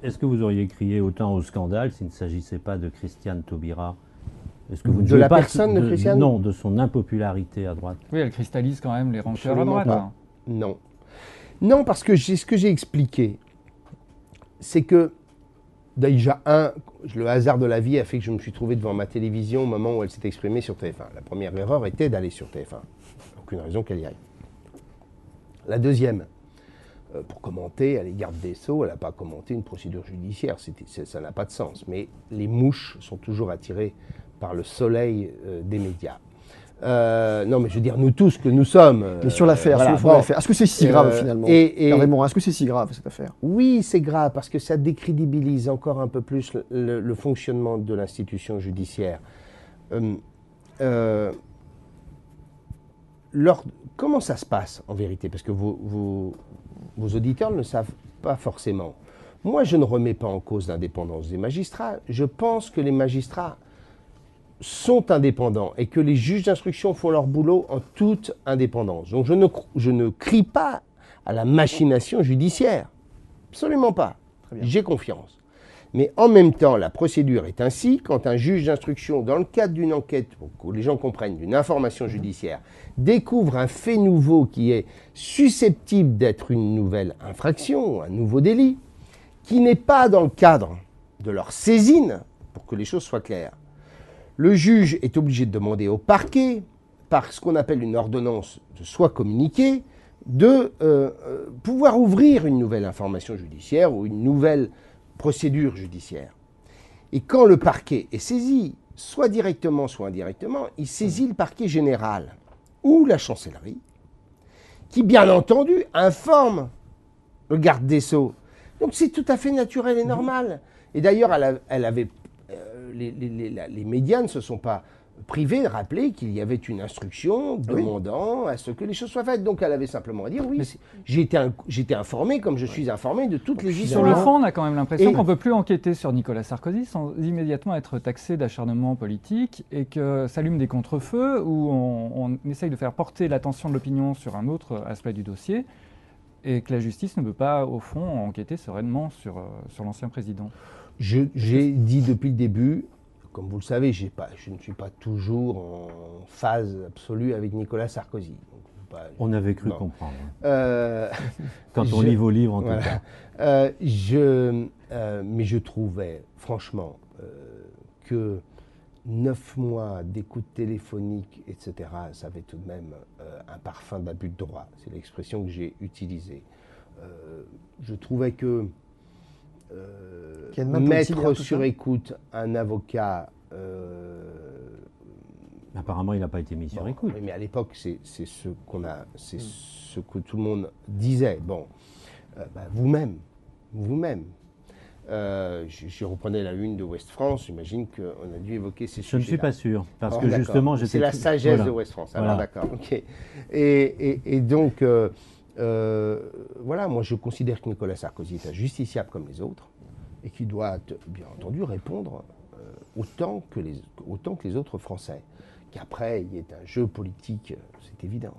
Est-ce que vous auriez crié autant au scandale s'il ne s'agissait pas de Christiane Taubira? Est-ce que vous ne De jouez la pas personne de Christiane? non, de son impopularité à droite? Oui, elle cristallise quand même les rancœurs à Absolument droite. pas. Non. Non, parce que ce que j'ai expliqué, c'est que déjà, le hasard de la vie a fait que je me suis trouvé devant ma télévision au moment où elle s'est exprimée sur TF1. La première erreur était d'aller sur TF1. Aucune raison qu'elle y aille. La deuxième, pour commenter, elle est garde des Sceaux, elle n'a pas commenté une procédure judiciaire. Ça n'a pas de sens. Mais les mouches sont toujours attirées par le soleil des médias. Non, mais je veux dire, nous tous que nous sommes. Mais sur l'affaire, voilà, sur le fond bon. de l'affaire, est-ce que c'est si grave finalement Hervé Morin, est-ce que c'est si grave cette affaire? Oui, c'est grave parce que ça décrédibilise encore un peu plus le fonctionnement de l'institution judiciaire. Comment ça se passe en vérité? Parce que vos auditeurs ne le savent pas forcément. Moi, je ne remets pas en cause l'indépendance des magistrats. Je pense que les magistrats sont indépendants et que les juges d'instruction font leur boulot en toute indépendance. Donc je ne crie pas à la machination judiciaire. Absolument pas. J'ai confiance. Mais en même temps, la procédure est ainsi, quand un juge d'instruction, dans le cadre d'une enquête, pour que les gens comprennent, d'une information judiciaire, découvre un fait nouveau qui est susceptible d'être une nouvelle infraction, un nouveau délit, qui n'est pas dans le cadre de leur saisine, pour que les choses soient claires, le juge est obligé de demander au parquet, par ce qu'on appelle une ordonnance de soit communiquée, de pouvoir ouvrir une nouvelle information judiciaire ou une nouvelle procédure judiciaire. Et quand le parquet est saisi, soit directement, soit indirectement, il saisit le parquet général ou la chancellerie, qui bien entendu informe le garde des Sceaux. Donc c'est tout à fait naturel et normal. Et d'ailleurs, elle avait les médias ne se sont pas privés de rappeler qu'il y avait une instruction demandant à ce que les choses soient faites. Donc elle avait simplement à dire oui, j'ai été informé comme je suis informé de toutes les histoires. Sur le fond, on a quand même l'impression qu'on ne peut plus enquêter sur Nicolas Sarkozy sans immédiatement être taxé d'acharnement politique et que s'allument des contre-feux où on essaye de faire porter l'attention de l'opinion sur un autre aspect du dossier et que la justice ne peut pas, au fond, enquêter sereinement sur l'ancien président. J'ai dit depuis le début, comme vous le savez, je ne suis pas toujours en phase absolue avec Nicolas Sarkozy. Donc, on avait cru comprendre. Quand on lit vos livres, en tout cas. Mais je trouvais, franchement, que 9 mois d'écoute téléphonique, etc., ça avait tout de même un parfum d'abus de droit. C'est l'expression que j'ai utilisée. Je trouvais que mettre sur écoute un avocat... Apparemment, il n'a pas été mis sur écoute. Oui, mais à l'époque, c'est ce que tout le monde disait. Bon, vous-même. Je reprenais la une de Ouest France, j'imagine qu'on a dû évoquer ces sujets. Je ne suis pas sûr, parce que justement... C'est la sagesse de Ouest France, alors d'accord. Okay. Et donc... voilà, moi je considère que Nicolas Sarkozy est un justiciable comme les autres et qu'il doit, bien entendu, répondre autant que les autres Français. Qu'après, il y ait un jeu politique, c'est évident.